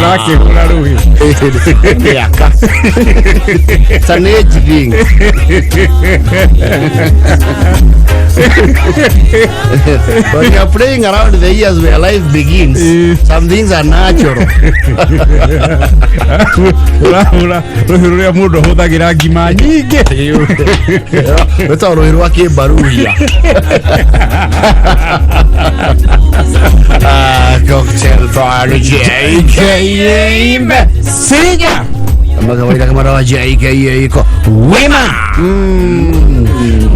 wake hula ruhi yaka it's an age thing. When you're playing around the years where life begins, some things are natural. Ruhiruria mundo huthagira ngima nyingi weta ruhirwa kibaruhia cocktail for JK Siga amagawaida kama rawa JK iko wema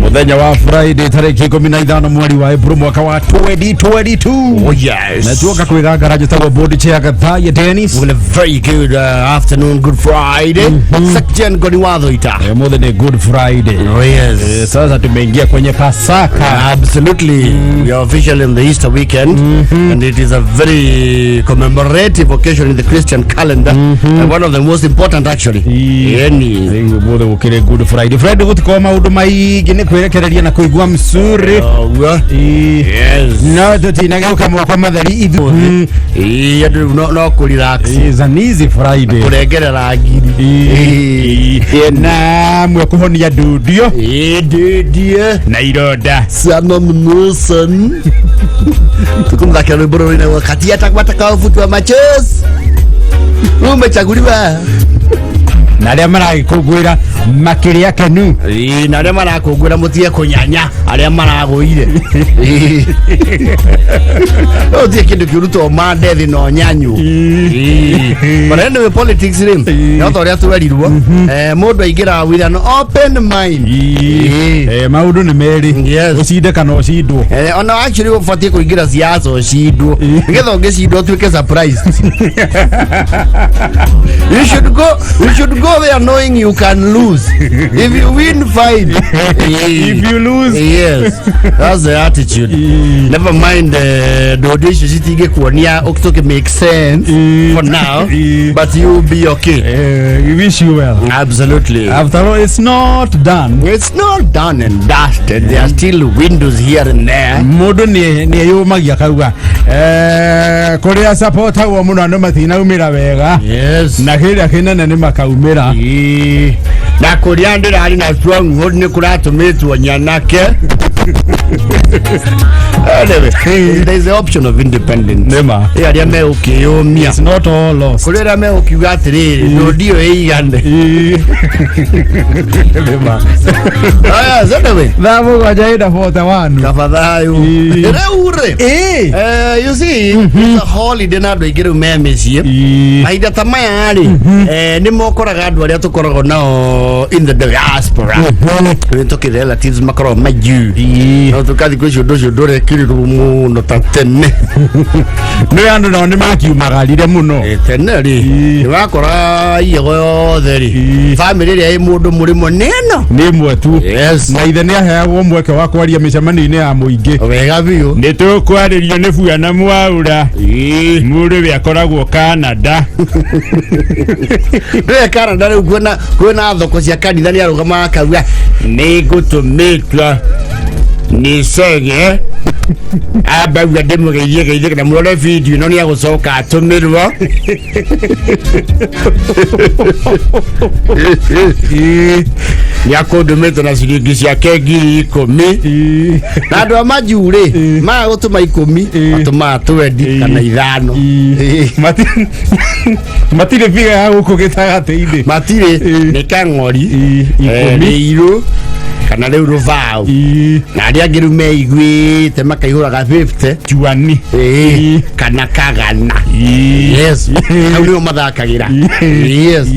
muthenya wa Friday tariki 15 mweri wa April mwaka wa 2022. Oh yes. Na tuoka Kwigangara jitagwo board chair kadhaa ya Dennis. Well, a very good afternoon, good Friday. Section goni watho ita. Muthenya good Friday. Oh yes. Sasa tumeingia kwenye Pasaka. Absolutely. We are officially in the Easter weekend and it is a very commemorative occasion in the Christian calendar and one of the most important actually. Any good Friday. Friday gutikoma huduma hii ni kwerekereria na kuigua msuri. Yes. No tutina kama kwa madhari idhu. No kurelax. It's an easy Friday. Kuregerera agiri. Na mwe kuhonia dudio. Dudio. Na iroda. Sana mnusan. Tukumdaka ruboro ina wakati hata watakaofutwa machozi. Umechaguliwa. Naria marakugwira makiria kanu naria marakugwira mutie kunyanya aria maraguire otie kindu kiruto mande thi no nyanyu marende we politics rim no thoria twerirwo mundu aingira wira no open mind maundu ni meri ucinde kana ucindwo ona actually ufatie kuingira siasa ucindwo ngetho ngicindwo tuike surprise. You should go there knowing you can lose. If you win, fine. If you lose, yes, that's the attitude. Never mind the audition sitting kuonia oktoke make sense for now, but you'll be okay. We wish you well. Absolutely. After all, it's not done. It's not done and dusted. There are still windows here and there. Modo ni yumagia kauga korea supporter wa muno ando matina umira wega. Yes. Na kile kinene ni makaumira. Na korea ndira ali na strong hold ni kuratumetwa nyanake. Anyway, there is the option of independence. Nema. Yeah, me ukiyomia. It's not all lost. Korea me ukiuga atiriri ndio eigande. Nema. Aya, anyway. Thabo gwajaida fota wanu. Tafadhayo. Reure. You see, it's a holiday na ndo igire umemecie. Aida tamaya ali. Ni mokoraga andu aria tukorago nao in the diaspora. We talk relatives makoro maju. No tukathi kwisho dore kiriru muno tatene. No andu no ni makiumagarire muno. Tene ri. Wakora iyo theri. Family ria mundu muri moneno. Ni mwe tu. Yes. Na ithe ni aheagwo mweke wa kwaria micamani-ini ya muingi. Wega biu. Ni tukwaririo ni buya na mwaura. Mundu we akoragwo Canada. Ndio Canada riu kwena thoko cia kanitha ni arugama akauga ni gutumitwa ni sege aba wa demo geige na murore video no ni agucoka atumirwo ya kodumeto na ciringi cia kegi 10 na ndo amajure ma gutuma 10 atuma 20 kana 5 matire biga ya guko gitagate-ini matire ni kang'ori 10 kana leo rovao na aria ngiru meigwite makaihuraga 50 juani kana kagana yes ndio mathakagira yes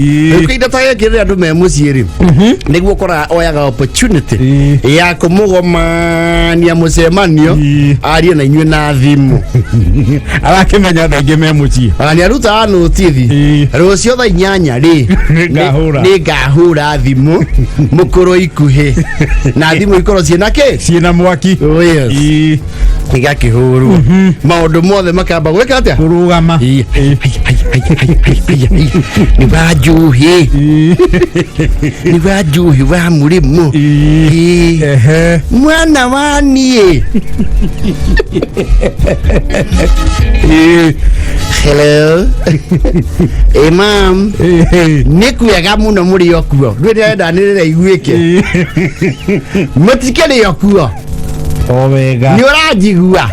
ukiida tayekire andu me muciiri niguo kora oyaga opportunity ya kumugomania mucemanio aria na inywe na thimu arakimenya thaingi me mucii ani aruta anu tithi rucio tha 8 ri ni ngahura thimu mukuru ikuhi na thimu ikoro ciena ke ciena mwaki yes igakihuru maundu mothe makamba gwika atia kurugama ni wajuhi wa murimu mwana wani hello ma'am nikuyaga muno muri yokuo ndwenda nirire igwike mutikere yokuo Omega ni urajigua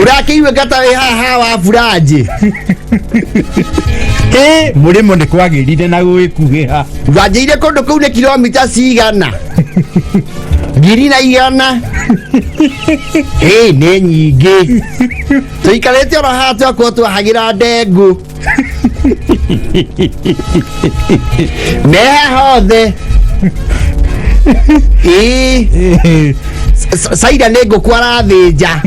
urakiwe gata haha wa furaji murimo ni kwagirire na gwikugiha wajire kundu kuu ni kilomita cigana ngiri na igana ni nyingi tuikarite oro haha twakwo twahagira ndengu neha hothe saida nego kwara thinja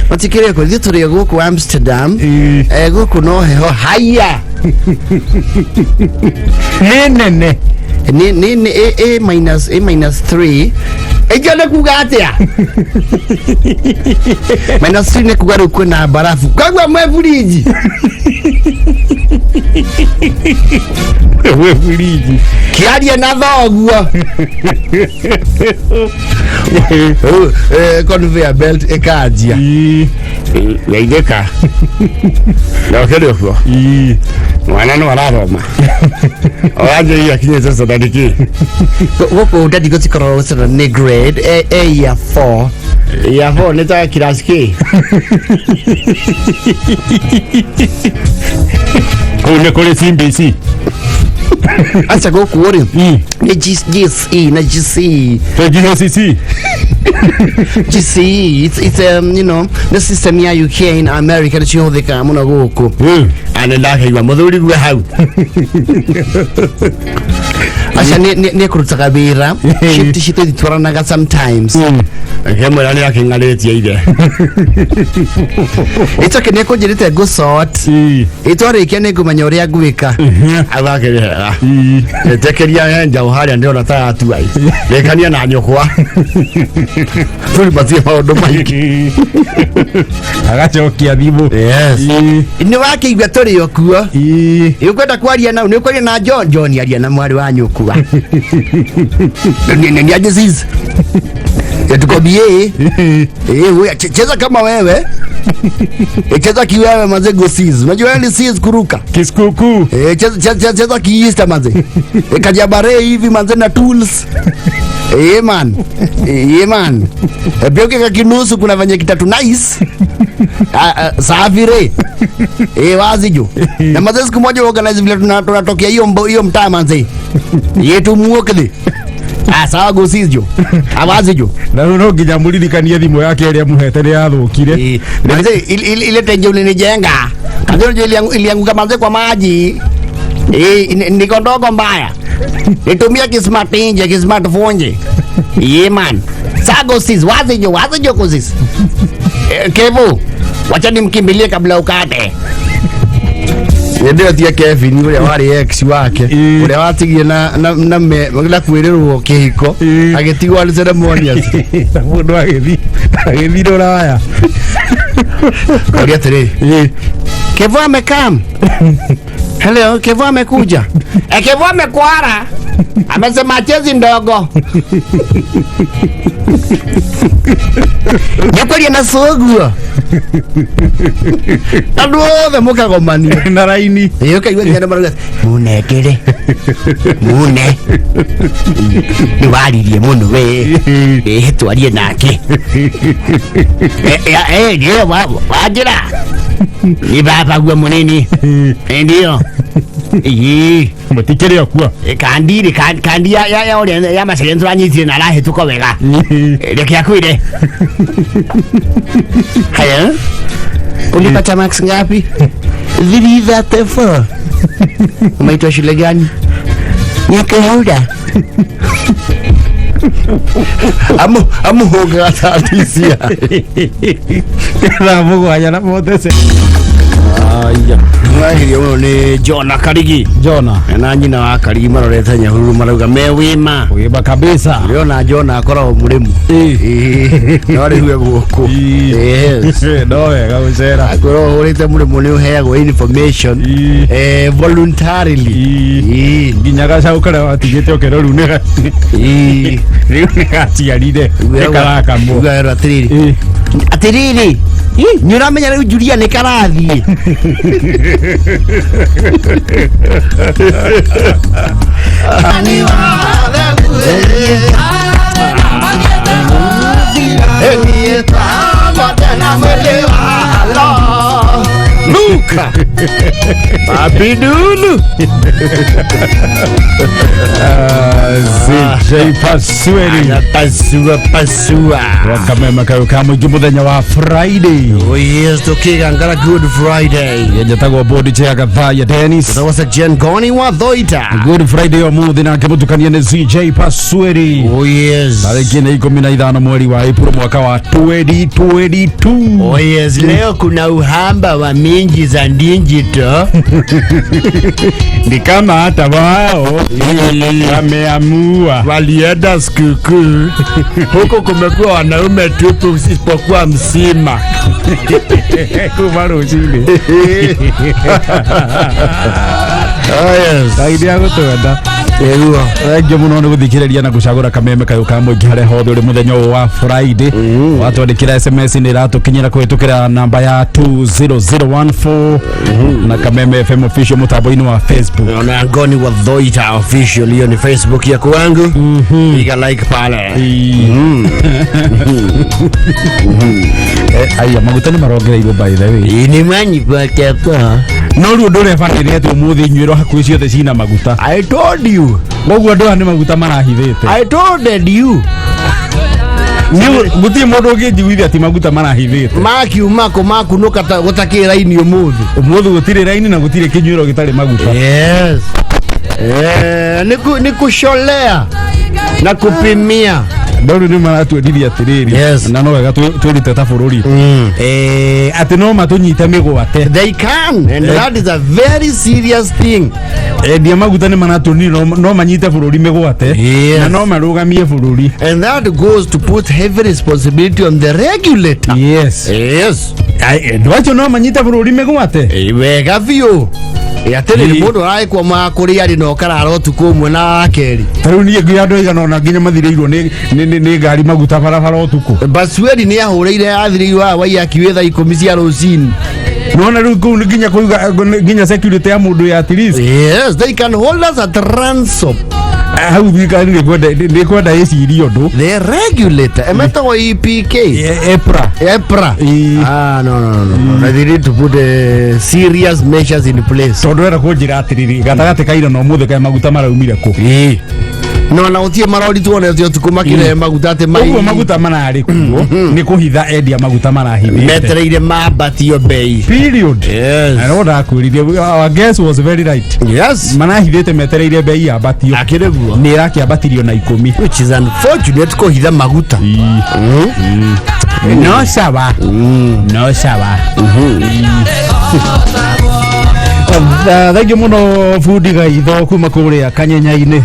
matikire ko thitore guku Amsterdam guku no heho haya nene ni A-3 ejana kugatia -3 ne kugaru kuna barafu kwagwa mwefuriji wefuriji kiaria na thoguo conveyor belt ekajia yaideka na kero kwa mwana no araroma oyaje ya kinye sasa dadiki woko udadi gotikoro sasa ne grade a year 4 year 4 neta class K kule kule CBC acha go kuori ni GCE na GCE to GCC GCE it's you know the system ya UK in America that you thika muno goko anenda kaiwa muthuri gwe hau acha ne kurutaka bira shift shito ditwaranaga sometimes hemo rani akingaretie ide ito kene ko jirite go sort itore kene kumanya uria gwika agakere tekeria nja uharia ndio na tatu ai lekania na nyokwa tuli batie maundu maiki agachokia thimu yes ni wake igwa tori yokuo ikwenda kwaria na ni kwaria na John aria na mwari wa nyokwa ni ajiziz yatukobie wewe cheza kama wewe cheza kiwewe manze go seas unajua ni seas kuruka kiskuku cheza kiista manze kajabare hivi manze na tools man bioke kakinusu kuna venye kitatu nice safire wazi jo na manze siku moja organize vile tunatokea hiyo mtaa manze yetu muokele sawa go seas jo awazi jo na no nginya muririkania thimu yake ria muhete ri yathukire manze ile tenje ulinijenga kazo ilianguka manze kwa maji niko ndogo mbaya nitumia kismartphone man sago sis wazi jo kuzis kevo wacha nimkimbilie kabla ukate ndio tia Kevin ule wali ex wake ule watigie na me kwirerwo kihiko agitigwa ni ceremonials mundu agithi ruraya kwa tiri Kevo amekam hello Kevo amekuja Kevo amekwara amesema chezi ndogo Nyakwaria na sogua aduothe mukagomani na raini kaigua nginya maruga munekere mune ni waririe muno we twarie nake wajira ni baba gwa munini ndio mutikere akua kandi ya ore ya maserenzo anyitire na rahe tuko wega reke akwire haya ulipata max ngapi 334 umeitwa shule gani nyake hauda amu hoga tatisia na mugo aya na motese aya Hiyo ni Jona Karigi. Jona. Na nyina wa Karigi marorete nyahuru marauga mewima. Wima kabisa. Leo na Jona akora murimu. Nori huwe guku. Yes. Noe gaucera. Akora urite murimu ni uheagwo information voluntarily. Nginyaga caukara watigite okero riu nega. Riu negaciarire. Nikaraka mo. Ugaera atiriri. Atiriri. Ni uramenya riu Julia ni karathie. Luca Abidulu ZJ Pasueri Pasua Wakamema kama muthenya wa Friday. Oh yes, Kwigangara Good Friday. Yenjatagwo bodi chaga thaya Dennis. That was a Jen Goni wa Thoita. Good Friday omuthi na kemutukania ni ZJ Pasueri. Oh yes. Tariki ni 15 mwezi wa April mwaka wa 2022. Oh yes, leo kuna uhamba wa mingi za digital. Ni kama hata wao wameamua walienda sikukuu. Huko kumekuwa wanaume tupu isipokuwa msima. Kumaro chini. Yes. Saidia gutwenda. Ego muno ni guthikiriria na gucagura kameme kayo ka muingi hare hothe uri muthenya wa Friday. Watwandikira SMS ni ratukinyira kuhitukira namba ya 20014 na Kameme FM official mutambo-ini wa Facebook. Na Ngoni wa Thoita official, hiyo ni Facebook ya kwangu. Piga like pale. Aya maguta ni marongereirwo by the way. Ini manyi paketa. No ru ndore fanire ati umuthi nyuiro hakuhi ciothe cina maguta. I told you. Moguo ndo ni maguta marahithite. I told you. Ni guti mundu ngijiguithia ati maguta marahithite. Maku no kata gutakira ini umuthi. Umuthi gutire raini na gutire kinyuiro gitari maguta. Yes. Nikusholea na kupimia. Ndoru ni maratwendithia atiriri. Yes. Na no wega twirite ta bururi. Ati no matunyite migwate. They can, and that is a very serious thing. Dia maguta ni maratuni no manyite bururi migwate. Na no marugamie bururi. And that goes to put heavy responsibility on the regulator. Yes. Yes. Ndwacho no manyite bururi migwate. Wega biu. Atiri mundu araikwa makuri ari no kararo tukumwe na akeri. Taru ni ngi andu igana na nginya mathireirwo ni ngari maguta barabara utuku. Basueri ni ahureire athireirwo wa yaki thaa 10 cia rucini. Nona riu ku nginya kuiga nginya security ya mundu ya at least. Yes, they can hold us at ransom. How we can they kwenda ecirio ndu. The regulator emetago EPK. EPRA. No. They need to put serious measures in place. Tondu era kunjira atiriri gatagate kaira no muthe kai maguta maraumire ku. No na utie marori tuone tio tukumakire maguta te mai. Ugo maguta manari kuo ni kuhitha endia maguta marahithite. Metereire mabatio bei. Period. Yes. I know that kwiririe. Our guess was very right. Yes. Manahithite metereire bei ya batio. Akireguo. Ni raki abatirio na 10. Which is unfortunate kuhitha maguta. No sawa. No sawa. Thank you muno fundi gaitho kuma kuria Kanyenya-ini.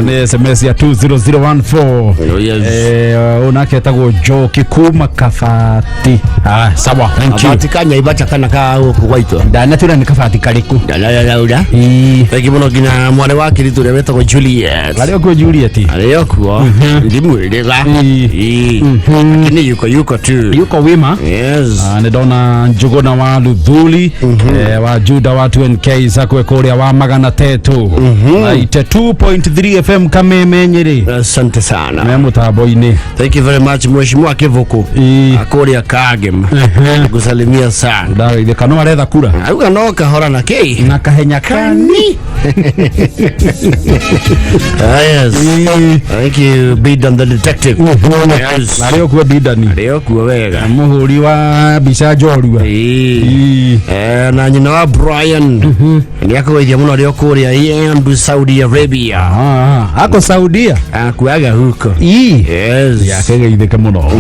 Ni SMS ya 20014. Unake tagwo Joki kuma Kabati. Sawa, thank you. Kabati kanya ibacha kana ka huko kwaito. Ndana tuna ni Kabati kariku. Lauda. Thank you muno gina mwana wake ritu wetagwo Juliet. Alio kwa Juliet. Alio kwa. Ndimwirega. Kini yuko tu. Yuko wima. Yes. Ndona Njuguna wa Luthuli. Wa Juda wa 2NK sakwe kuria wa magana tetu. 2.3 FM Kameme Nyeri. Asante sana. Memu taboini. Thank you very much mheshimiwa Kivuku. Akuria Kagem. Kusalimia sana. Dawa ile kano aretha kura. Auga no kahora na kei. Na kahenya kani. Yes. Thank you Bidan the detective. Yes. Alio kwa Bidani. Alio kwa wega. Muhuri wa Bisha Jorua. Na nyina wa Brian. ni akogeithia muno rio kuria yandu Saudi Arabia ako Saudia akuaga huko yes yakegeithike muno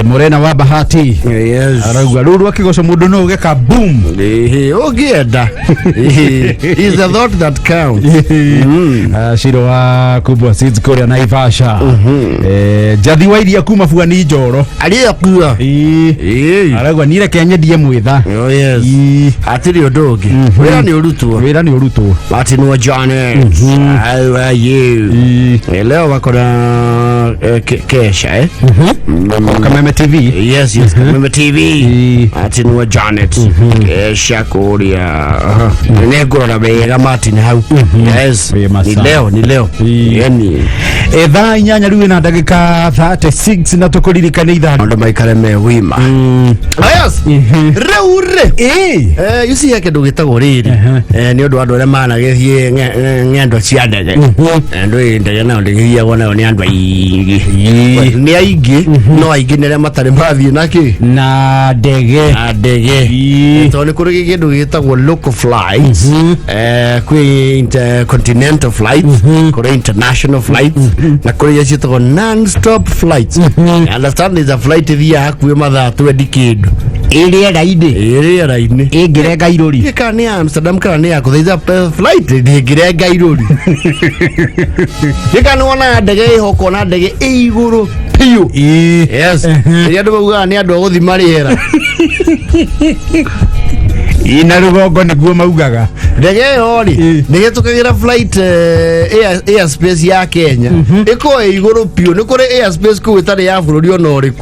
Morena wa Bahati yes arauga ruru akigoca mundu no ugeka boom ogienda is the thought that counts Shiro wa kubwa seeds kuria Naivasha Jathi wa iria kuma fuani njoro aliakua arauga nire Kenya die mwitha yes atiri odongi wira ni urutwo ati no Johnny how are you leo wako na kesha Kameme TV yes Kameme TV ati no Janet kesha kuria negoro na bega Martin hau yes ni leo yani thaa inyanya riu na ndagika 36 na tukuririkane ithano ndo maikare me wima yes reure you see yake ndugitagwo riri ni undu andu aria managethie ng'endo cia ndege ndo ndege na ndege gona ni andu aingi ni aingi no aingi ni aria matari mathie na ndege to ni kuri kindu gitagwo local flights kwi intercontinental flights kuri international flights na kuri yacitagwo non-stop flights understand is a flight thia hakuwe mathaa 20 kindu iria raini ingirenga iruri ika ni Amsterdam kana ni yako there is a flight ingirenga iruri ika ni wana ndege ihoko na ndege iguru piu yes iria ndu bauga ni andu guthima riera ina rugongo niguo maugaga ndege yori ndege tukagira flight airspace ya Kenya iko iguru piu ni kuri airspace ku itari ya bururi onori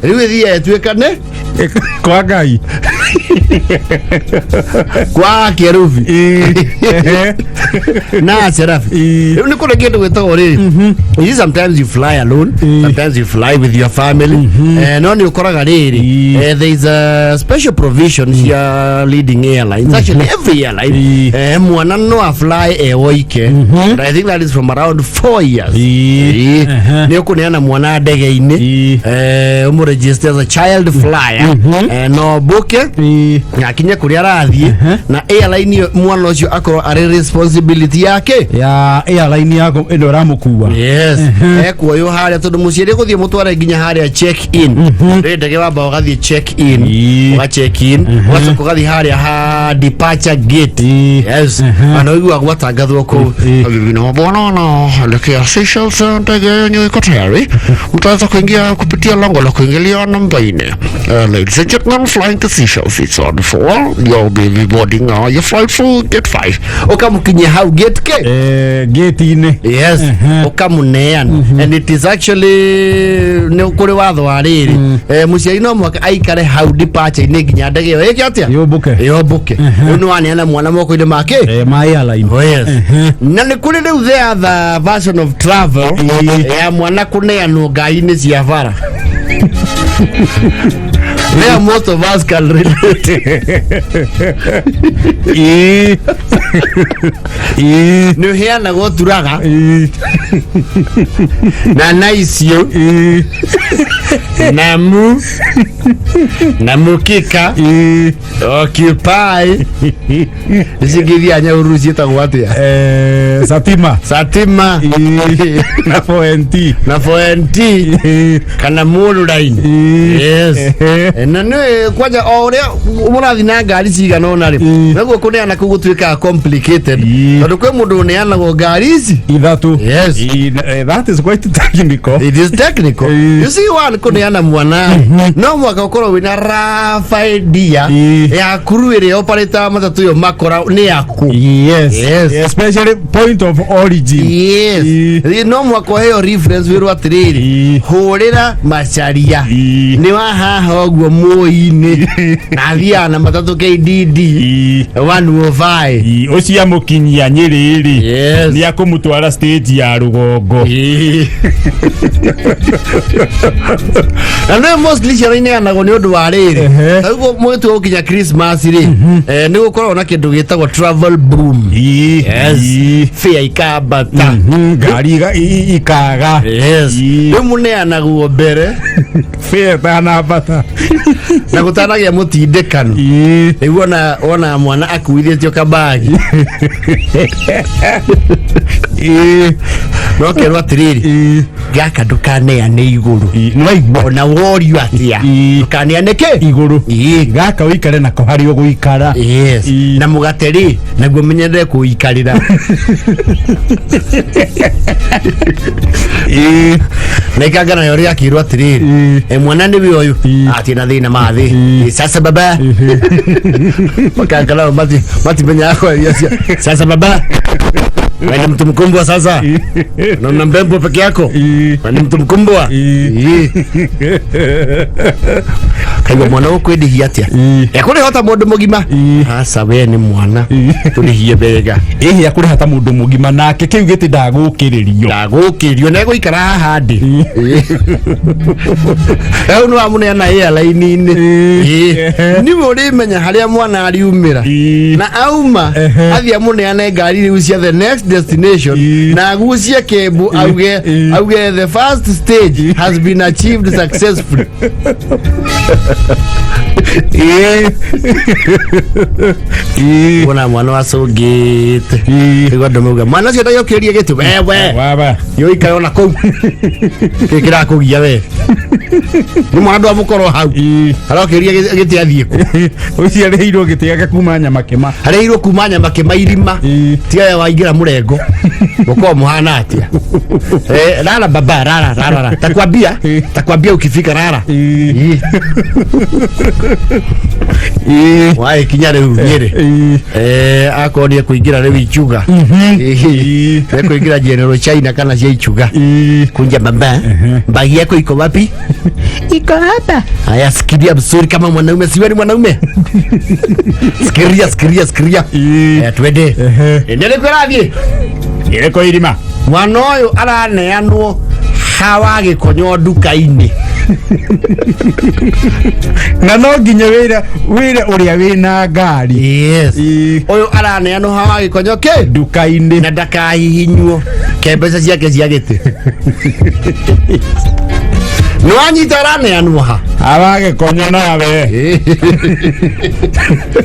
riu ithia etwekane kwa Ngai kwa Kerubi na Serafi ni kuri kindu gwetagwo riri sometimes you fly alone sometimes you fly with your family no ni ukoraga riri there is a special provisions ya leading airlines actually every airline mwana no fly woike and I think that is from around 4 years ni ukuneana mwana ndege-ini register as a child flyer no boke akinya kuria arathie na airline mwana ucio akorwo ari responsibility yake ya airline yako ino ramukuwa yes ekuoyo haria tondu muciiri guthie mutware nginya haria check in ndege wamba ugathie check in wa check in wacoka ugathie haria ha departure gate yes ana igwa gwatangathwo ku no bona no lekia Seychelles ndege yenyu iko tayari mtaweza kuingia kupitia lango la kuingilia namba 4 ladies and gentlemen flying to Seychelles it's on 4 you'll be boarding your flight for gate 5 okamukinya hau gate ke gate ine yes okamuneana and it is actually ne kuri watho wa riri muciari no mwaka aikare hau departure ine nginya ndege yo yake atia yobuke no aneana mwana moko-ini make my airline yes na ni kuri riu the other version of travel ya mwana kuneanwo ngai-ini cia bara There most of us can relate. Ni heana goturaga na naisio na mukika occupy zingivia nya urusi tagwatia satima na FUNNK kana mulu line yes na no kwaja oria umurathi na ngari cigana ona ri naguo kuneana kugutwika complicated tondu kwe mundu neana go ngari ici ithatu yes that is quite technical it is technical you see one kuneana mwana no mwaka ukorwo wina rafa idea ya kuru ire operator matatu yo makora ni yaku yes especially point of origin yes no mwaka heyo reference wiru atiriri hurira macharia ni wa haha ogwo muini na thiana matatu KDD 105 ucia mukinyia nyiriri ni akumutwara stage ya rugongo and mostly shirine anago ni undu wa riri taguo mwetu ukinya Christmas ri ni gukorwo na kindu gitagwo travel boom yes fare ikabata ngari ikaga yes ni muneanaguo mbere fare tana bata na gutanagia mutindekano niguo ona mwana akuithitio kabagi no kerwa tiriri gaka ndukaneane iguru ona worio atia ndukaneane ke iguru gaka uikare nako hari uguikara na mugateri naguo menyerere kuikarira nekagana yori akirwa tiriri mwana ni biyo ati na thina mathi sasa baba makagala mati menya yako sasa baba wewe mtu mkumbwa sasa na mbembo peke yako wewe mtu mkumbwa kaiwa mwana ukwendihia atia yakuri hata mundu mugima hasa we ni mwana turihie bega yakuri hata mundu mugima nake kiu giti ndagukiririo nego ikara handi au no amune na airline ni muri menya haria mwana ariumira na auma athi amune ane ngari riu cia the next destination na agucie kebu auge the first stage has been achieved successfully. Bona mwana wasogete igwa ndomuga mwana cio tayo kiria gitu wewe baba yo ikayona kou kikira kugia we ni mwana ndo amukoro hau arakiria giti athie ku uci areirwo gitiaga kumanya makema areirwo kumanya makema irima tiya waingira murengo uko muhana atia rara baba rara takwambia ukifika rara wae kinyare unyere akonia kuingira rewi chuga kuingira general China kana cia ichuga kunja baba bagi yako iko wapi? Iko hapa. Haya sikiria mzuri kama mwanaume, siwe ni mwanaume. Sikiria twende endele kwerathie ireko irima mwana uyu araneanwo hawage konyo duka-ini na no nginya wire uria wina ngari uyu araneanwo hawage konyo ke duka-ini na ndakahihinywo kembeca ciake cia giti no anyita araneanwo ha awage konyo nawe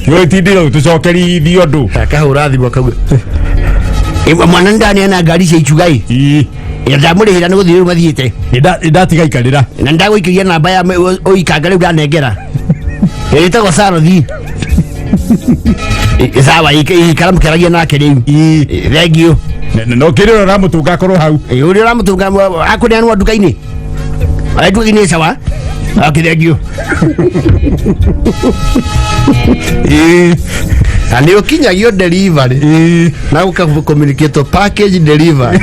yo tidiro tucokeri ithio ndu akahura thimo kauga mwana ndani ana ngari cia ichugai ndamurihira ni guthire mathiite ndatiga ikarira na ndaguikiria namba ya oikanga riu ndanengera itagwo Sarothi sawa ikaramu keragia nake riu thengio no kiriro ramutunga korwo hau uri ramutunga akuneanwa nduka-ini nduka-ini sawa akithengio ani ukinyagio delivery na uka communicate package delivery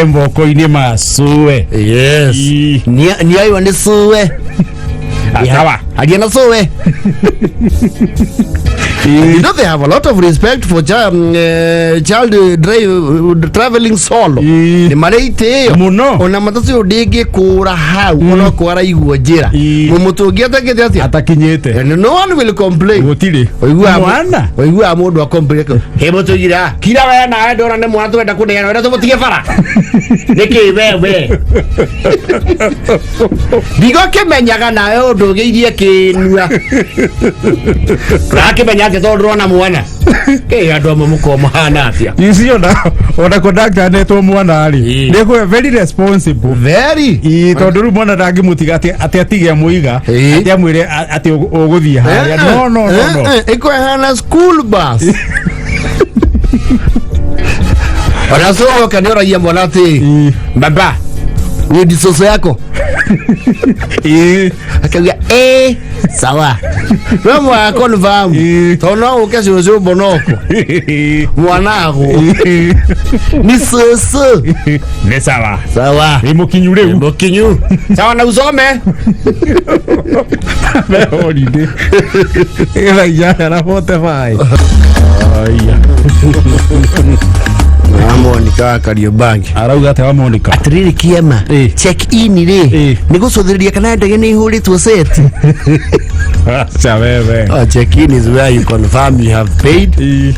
mboko-ini masuwe yes ni ayo ni suwe hawa aliana suwe. You know they have a lot of respect for child traveling solo. Ni mareite muno ona matasi odege kura hau ona kwara igwo njira mumutungia takete atakinyete no one will complain gutire oigua mundu akomplain he mutugira kira we na ndora ne mwana twenda kuneana wenda tumutige bara niki wewe digo kemenyaga nawe undu geirie kinua rakimenya tondu na mwana ke andu amuko mahana atia icio ona conductor netwo mwana ari ndiko very responsible very tondu ru mwana ndangimutiga ati atige muiga ati amwire ati uguthie haria no iko hana school bus ona so kanora ya mwana ati baba ni disoso yako akawia sawa mwa confirm tono ukesho bonoko mwanako ni soso ni sawa ni mukinyu sawa na usome holiday ila ya na fote vai aya Monica Kariobangi arauga ate wa Monica atiriri kiema check in ri nigucuthiria kana ndege ni ihuritwo set Acha wewe. Check-in is where you confirm you have paid.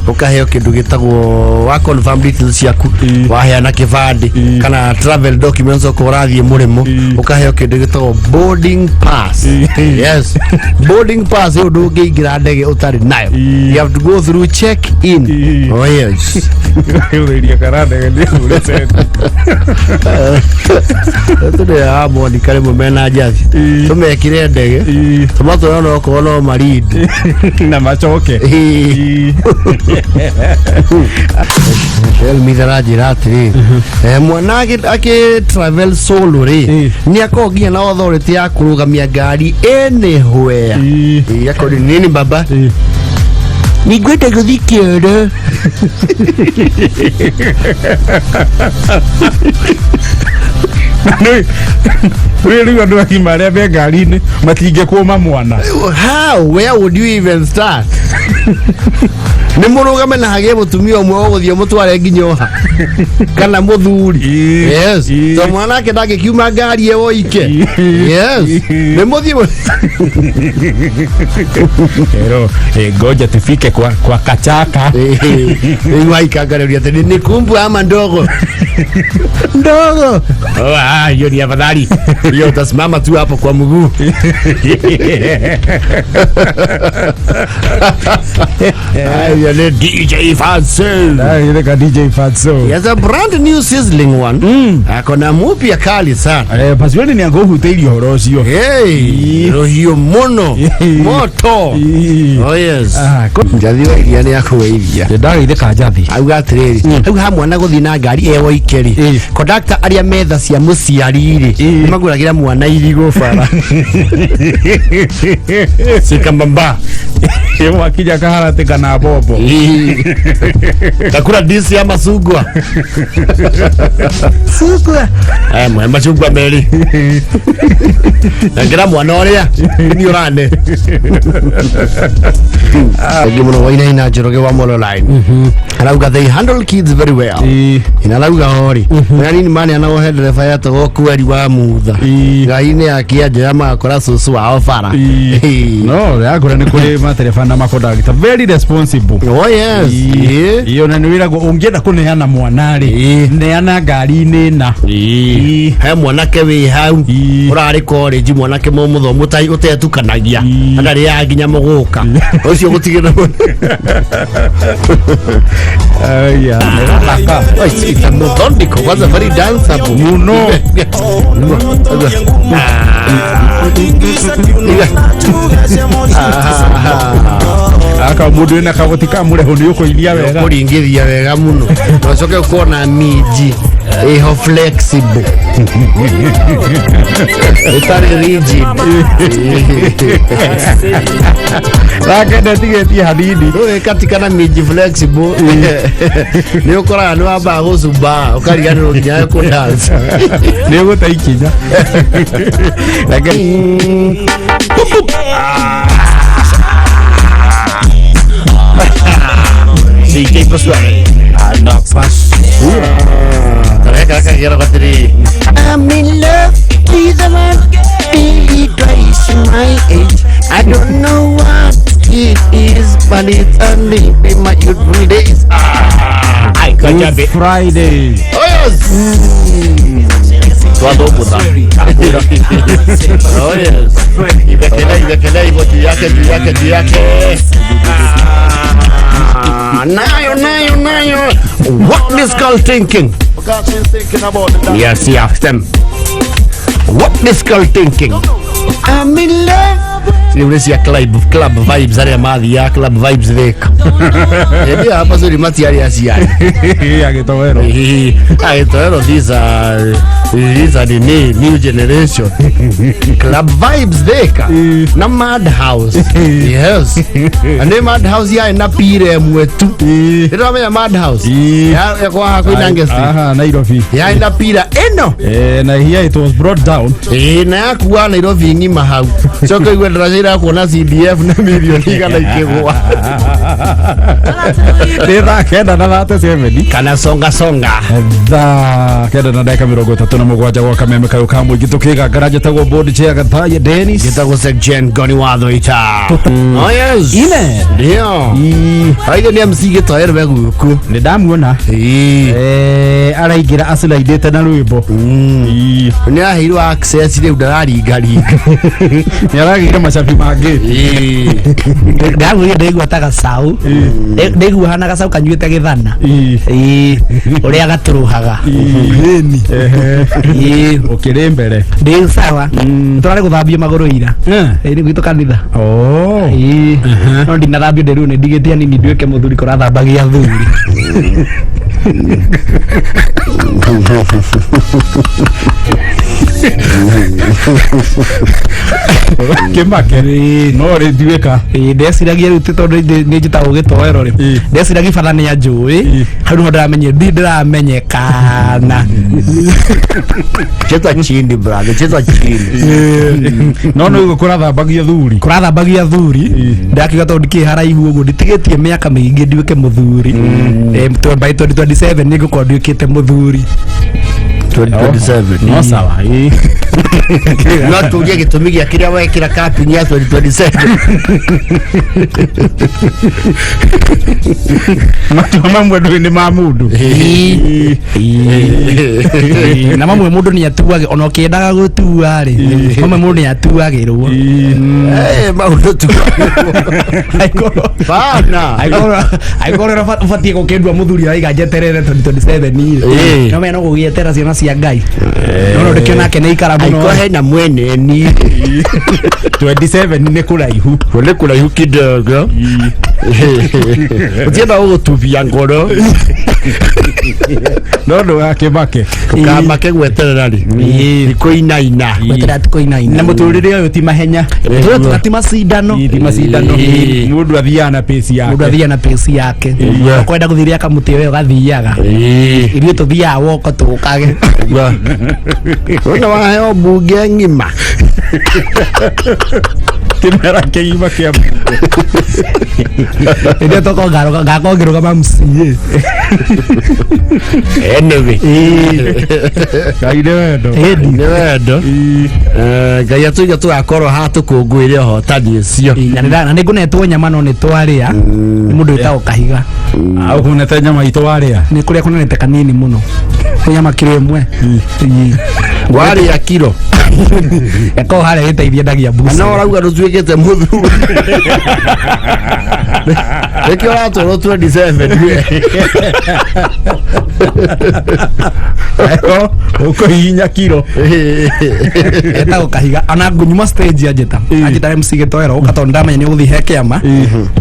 Ukaheo kindu gitagwo wa confirm details yaku. Waheana kibandi kana travel documents okurathie murimo. Ukaheo kindu gitagwo boarding pass. Yes. Boarding pass yo ndungiingira ndege utari nayo. You have to go through check-in. Oh yes. Uliria karande ndio ulete. Tude amo ni kale mumena jathi. Tumekire ndege. Tomato no kono maridi na machoke. El midaraji ratri. Mwanake ake travel solo ri. Ni akogia na authority ya kurugamia gari anywhere. Yako ni nini baba? Ni gwete guthikira. Really andu akimaria be ngari-ini matinge kuuma mwana. How? Where would you even start? Ni murugame na hage mutumia umwe wo guthio mutware nginyoha kana muthuri. Yes. So mwana ke ndage kiuma ngari ewo ike. Yes. Ni muthie. Pero ngoja tufike kwa kachaka. Waikangaleria tena ni kumbu ama ndogo. Ndogo. Hiyo ni afadhali. Hiyo utasimama tu hapo kwa mguu. DJ Fatso. DJ Fatso. Yes, a brand new sizzling one. Akona mupya kali sana. Pasiwani ni angohu teili horoshio. Hey, hiyo mono. Moto. Oh yes. Njathi wa iria ni yako wa iria. Ndaga ide kajathi. Au gatiriri. Au ha mwana guthina ngari ewo ikeri. Conductor aria metha cia muciariri. Maguragira mwana irigo bara. Sikambamba. Ewa akija kaharate kana bobo. Kakura disi ama sugwa. Sugwa. Mwana sugwa meri. Ngira mwana oria ni urane. Gimuno waina ina joroge wa molo line. Arauga they handle kids very well. Inarauga hori. Mwani ni mani anawo head driver ya to kweri wa mutha. Gaine akiaje ama akora susu wa ofara. No, yakora ni kuri materefana makoda gita very responsible. Oh yes. Iyo na niwira go ungienda kuneana mwanari. Neana ngari-ini na. He mwanake wi hau. Urari college mwanake mo muthomu tai utetukanagia. Andari ya ginya muguka. Ucio gutigina. Aya, naka. It's a methodical, was a very danceable. You know. Aka mudu ina kagotika mure hundu yuko ilia wega. Kuri ingithia wega muno. Wacoke ukona miji eho flexible. Utari rigid. Lakini tigeti hadidi. Wewe katika na miji flexible. Ni ukora ni waba gusuba, ukariga ni nginya ku dance. Ni gutaikinya. Lakini CJ Pasquale. I'm in love with a man, maybe twice my age. I don't know what it is, but it's only in my youthful days. I got a bit Friday. Oh yes. Oh yes. Ibekele juu yake. Nayo. What is skull thinking? Yes, them. What is skull thinking? I'm in love. Unisia club vibes aria mathi ya club vibes theka. Ndio hapa zuri mati aria cia. Agitowero. Agitowero these are the new generation. Club vibes theka. Na madhouse. Yes. And the madhouse ya na pire mwetu. Ndio menya madhouse. Ya kwa hakuina ngesti. Aha, Nairobi. Ya na pira eno. Na here it was brought down. Na kuwa Nairobi ngima hau. Choke igwe ndira kuona CDF na milioni kana ikigwa. Nitha kenda na 37 kana songa tha kenda na ndeka 37 gwa kameme kayo kamwe gitukigangara jetagwo board chair Gathaye Dennis gitagwo section Goni Watho ita oh yes ine ndio haide ni MC Githaye guku ni ndamuona araingira aculaidite na rwimbo ni ahirwo access riu ndararingaringa ni aragira macabi mangi ndagwire ndigwa ta gacau ndigwa hana gacau kanyuite githana uria gaturuhaga ukiri mbere ndi sawa turare guthambia maguru ira ni gwitu kanitha no ndinathambia ndiru ni ndigitia nini nduike muthuri kurathambagia thuri Kimake no rinduika ndeciragia riu tondu ni njitagwo gitoero ri ndeciragia bata ni anjui hau no ndiramenye ndiramenyekana cheta chini brother cheta chini no ugo kurathambagia thuri ndakiga tondu ki haraihu uguo nditigitie miaka mingi nduike muthuri by 2027 ni ngukorwo nduikite muthuri 2027 no sawa no tugie gitumi gia kiria wekira kapini ya 2027 mamwe ndwini ma mundu na mamwe mundu ni atuage ona kiendaga gutua ri mamwe mundu ni atuagirwo maundu tu bana aigoro ubatie gukendwa muthuri aiga njeterere 2027 no mena gugietera ciana cia Ngai no ndikiona ke neikara muno aikohe na mwene ni 27 ni kuraihu kidogo utienda ugutubia ngoro no ndo yake make kamake gweterera ri ikuinaina gweterera tikuinaina na muturire uyu ti mahenya ti macindano mundu athia na pace yake kwenda guthiria kamuti we gathiaga irio tuthiaga woko tukage ona waheo mbunge ng'ima kimera kĩima kĩa ndio toko ngakongerwo kama MCA anyway kaide wendo ni wendo Ngai atuiga tugakorwo ha tukungwire hotani ucio na ningunetwo nyama no nitwaria ni mundu witagwo Kahiga au kunete nyama itwaria ni kuria kunenete kanini muno nyama kilo imwe wari ya kilo yako hale giteithia ndagia busi na urauga ndutuikite muthuri rekio ratoro 27 uko hinya kilo etagwo Kahiga ana ngunyuma stage ajeta MC Gitoero ukatonda ndamenya ni guthi heke ama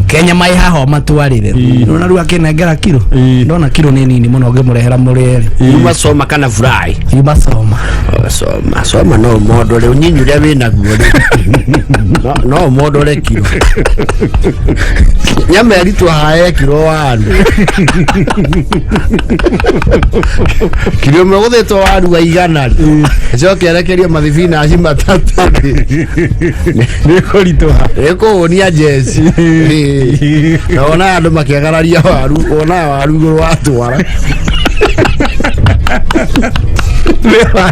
Kenya mai haho matwarire nona ruga kinengera kilo ndona kilo ni nini muno ngimurehera murere yuma soma kana fry yuma soma no modo le unyinyu ria wina guo no modo le kilo nyama yalitwa hae kilo wandu kilo meguthetwo waru wa igana coke arekeria mathibina aci matatu ni kuritwa ekuonia jesi naona andu makiagararia waru ona waru iguru watwara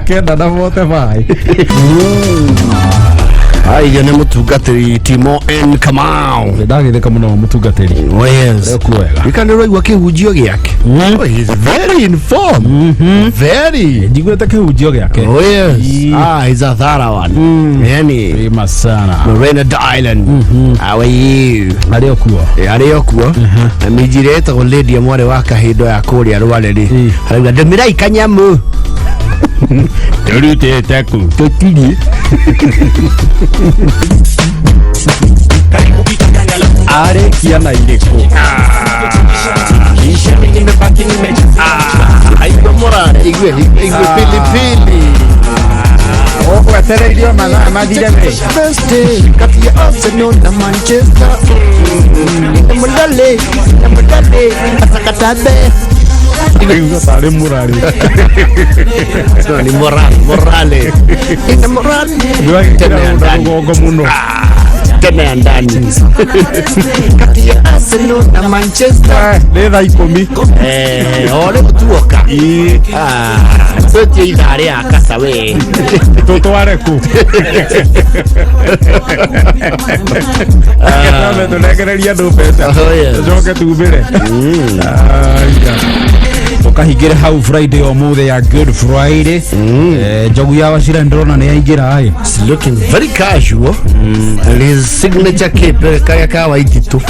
kenda na mote vai aiyo ni mutungatiri Timo N Kamau ndagitheka muno mutungatiri oh yes ekuwega ikanirwo igwa kihunjio giake oh he is very informed very njiguite kihunjio giake oh yes he's a thorough one yani masana Morena Island how are you ari okuo na mijireta go lady amore wa kahindo ya kuria rwale ri arauga ndemira ikanyamu turute taku tutiri are kiana ireko aiyo mora igwe pilipili wetereirio mathire Thursday kati ya Arsenal na Manchester mudale asakatabe tari murari no ni morale ina morale ndio gongo muno tena ya ndani kati ya Arsenal na Manchester Letha ikomi ole kutuoka sote idare akasa we toto wareku akana tunegereria ndu pesa joke tubire ukahingire hau Friday o muthe ya Good Friday jogu ya wacira ndrona ni yaingira ai looking very casual his signature cape kaya kawa ititu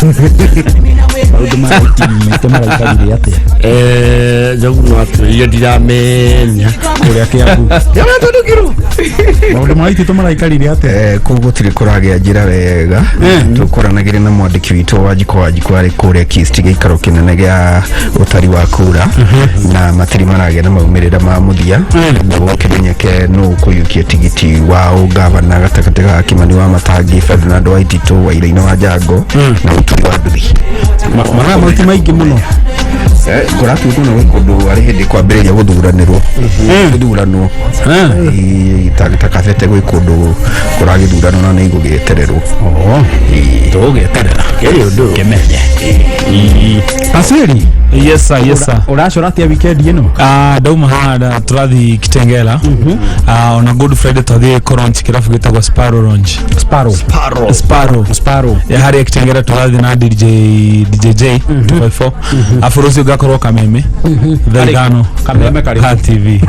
jogu no atu yodiramenya kuria kiaku yana tudukiro maundu maiti tumaraikari ate koguo tiri kuragia njira wega tukoranagire na mwandiki witu wa jiko ari kuria kisti gikaro kinene gia utari wa kura na matiri maragia na maumirira ma muthia niguo kimenyeke no kuyukia tigiti wa ugavana gatakate ga Kimani wa Matangi Ferdinand wa Itito wa Iraino wa Jango na uturi wa Nduthi mara multi maingi muno kuratu kuno wikundu ari hindi kwambiriria guthuranirwo guthuranwo takafete gwikundu kuragithurano na nigugetererwo tugeterera kiri undu kemenye asiri yes sir uracora atia weekend ino dauma hada turathi Kitengela on a Good Friday twathi koronchi kirafu gitagwa Sparrow ya hari Kitengela turathi na DJ 254 afurusi gakorwo kameme thegano kameme kari TV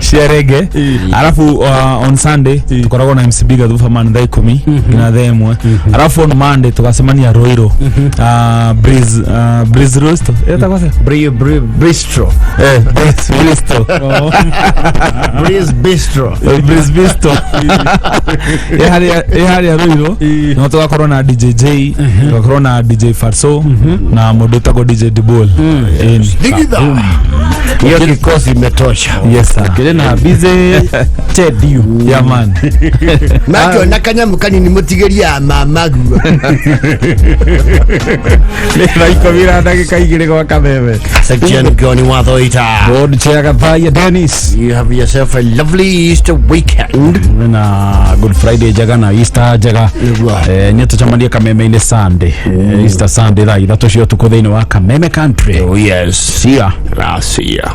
sherege alafu on Sunday tukoragwo na MC Biga thufa man thaa 10 na thaa 1 alafu on Monday tugasemania Roiro Breeze Roast bistro Breeze Bistro ehari ya Roiro no tugakorwo na DJ J tugakorwo na DJ Farso na modutago DJ Dibol digida hiyo kikosi imetosha. Yes sir kile na bize chedio ya man makyo nakanyamu kanini mutigeria mamagu Letha ikomira ndagika igire kwa kameme section goni wathoita board chair Thaya Dennis. You have yourself a lovely Easter weekend na Good Friday jaga na Easter jaga nyeto chamalia kameme ine Sunday Easter Sunday thaa 3 cio tuko thiini wa Kameme Country. Oh yes, see ya. See ya.